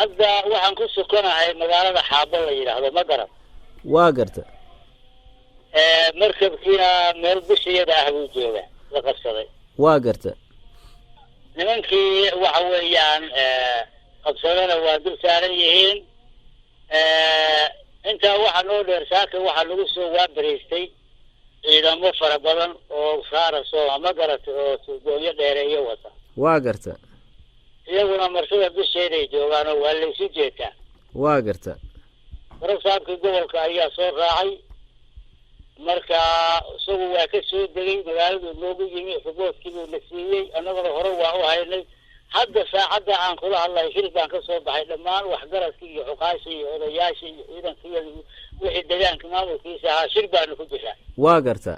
hadda waxaan ku sukanahay magaalada Xaabo la yiraahdo ma garan waa garta markabkiina meel bishiyada ah buu joogaa la qabsaday waa garta nimankii waxa weeyaan qabsadana waa dul saaran yihiin inta waxa loo dheer saaka waxa lagu soo waabariistay ciidamo fara badan oo saarasoo ma garata oo suuqyo dheereeyo wata waa garta iyaguna martida bisheeda ay joogaan oo waa la isu jeetaa waa garta rafsaabka gobolka ayaa soo raacay marka isagu waa ka soo degay magaalada loogu yimi xuboodkii la siiyay annaguna hore waa u haynay hadda saacada aan kula hadlay shir baan ka soo baxay dhammaan waxgaradkii iyo xuqaashii iyo odayaashii iyo ciidankii wixii deegaanka maamulkiisa ahaa shir baanu ku jiraa waa garta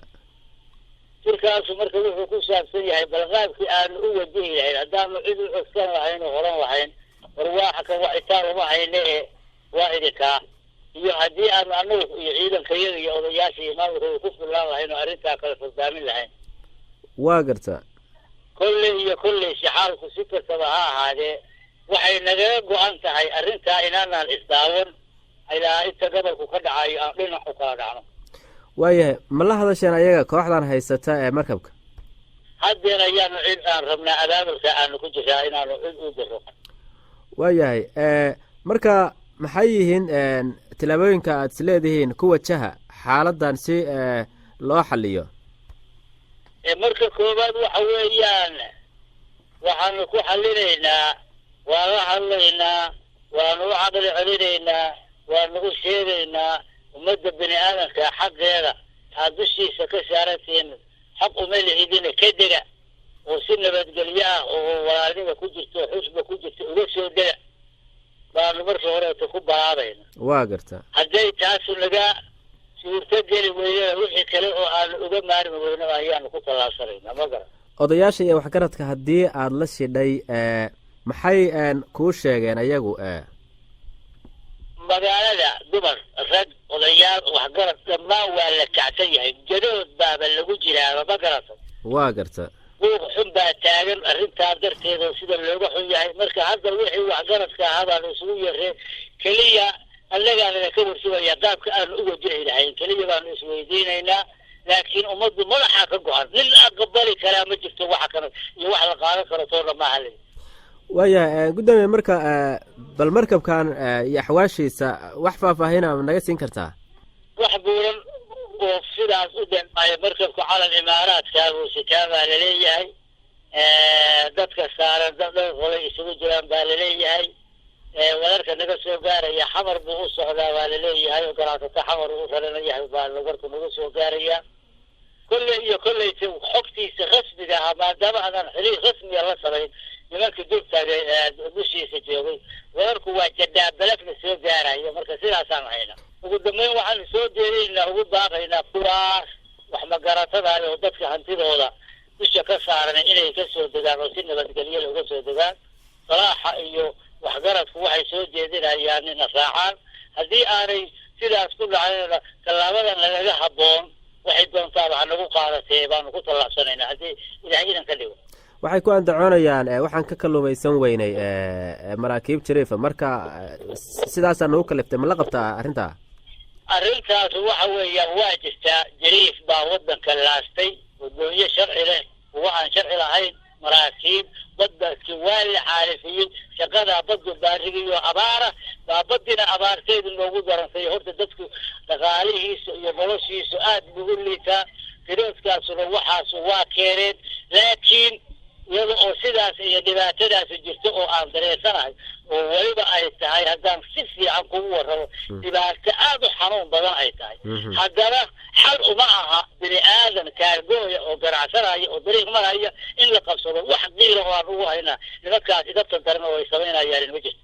shirkaasu marka wuxuu ku saabsan yahay balqaabkii aanu u wajihi lahayn haddaanu cid u codsan lahayn oo horan lahayn warwaaxa kan wacitaan uma hayne waa idinkaa iyo haddii aanu anagu iyo ciidankayaga iyo odayaasha iyo maamulkooda ku fillaan lahayn oo arrintaa kale furdaamin lahayn waa garta kolley shixaalku si kastaba ha ahaadee waxay nagaga go-an tahay arrintaa inaanaan isdaawan ilaa inta gobolku ka dhacayo aan dhinac u kala dhacno waayahay ma la hadasheen ayaga kooxdan haysata ee markabka haddeer ayaanu cid aan rabnaa abaabulka aanu ku jiraa inaanu cid u diro waayahay marka maxay yihiin tilaabooyinka aad isleedihiin ku wajaha xaaladan si loo xaliyo marka koobaad waxa weeyaan waxaanu ku xalinaynaa waa la hadlaynaa waanu u caqli celinaynaa waanu u sheegaynaa ummadda bini aadamka xaqeeda aad dushiisa ka saarantihiin xaq uma lihidina ka dega oo si nabadgelyo ah oo walaalnima ku jirto xusba ku jirto uga soo dega baanu marka horeeta ku balaabayna waa garta hadday taasu naga suurto geli weydana wixii kale oo aanu uga maarmi weyno ayaanu ku tallaabsanayna ma garan odayaasha iyo waxgaradka haddii aad la shidhay maxay kuu sheegeen ayagu magaalada dumar rag odayaal waxgarad dhammaan waa la kacsan yahay jadood baaba lagu jiraaba ma garata waa garta buuq xun baa taagan arrintaa darteeda sida looga xun yahay marka hadda wixii waxgaradka ahaa baanu isugu yareen keliya annagaanana ka warsugaya qaabka aanu u wajihi lahayn keliya baanu isweydiinaynaa laakiin ummaddu madaxaa ka go-an nin aqbali karaa ma jirto waxa kale iyo wax la qaadan karo toona maaha le waayahay guddoomiye marka bal markabkan iyo axwaashiisa wax faahfaahina naga siin kartaa wax buuran oo sidaas u dhamaayo markabka calan imaaraadka uu sitaa baa laleeyahay dadka saaran dad dhowr qolay isugu jiraan baa laleeyahay wadarka naga soo gaaraya xamar buu u socdaa baa laleeyahay oo garaacata xamar uu raranayahay baa warku naga soo gaaraya kolleyta xogtiisa rasmiga ah maadaama aanan xiriir rasmiga la samayn nimanka dultaaga dushiisa joogay wadarku waa jadaabalafna soo gaarayo marka sidaasaan hayna ugu dambeyn waxaanu soo jeedinaynaa ugu baaqaynaa kuwaas wax magaratada oo dadka hantidooda dusha ka saaran inay ka soo degaan oo si nabadgelyo uga soo degaan salaaxa iyo waxgaradku waxay soo jeedinayaan inay raacaan haddii aanay sidaas ku dhacayna tallaabadan lagaga habboon waxay doontaa waxa nagu qaadatay baanu ku tallaabsanaynaa haddii ilaahay idan ka dhigo waxay ku andacoonayaan waxaan ka kalluumaysan weynay maraakiib jariifa marka sidaasaa nagu kaliftay ma la qabtaa arrintaa arrintaas waxa weeyaan waa jirtaa jariif baa waddanka laastay wadooye sharci leh kuwa aan sharci lahayn maraakiib baddaski waa la xaalifiyey shaqadaa baddu baarigiyo abaara baa baddina abaarteedu noogu darantay horta dadku dhaqaalihiisa iyo noloshiisu aad buu u liitaa firooskaasuna waxaasu waa keeneen laakiin iyada oo sidaas iyo dhibaatadaasi jirto oo aan dareensanahay oo weliba ay tahay haddaan si fiican kugu warrabo dhibaato aad u xanuun badan ay tahay haddana xal uma aha bini aadan kaargooya oo ganacsanaya oo dariiq maraya in la qabsado wax qiila oo aan ugu haynaa nimankaas idabtan daran oo ay samaynayaan ma jirto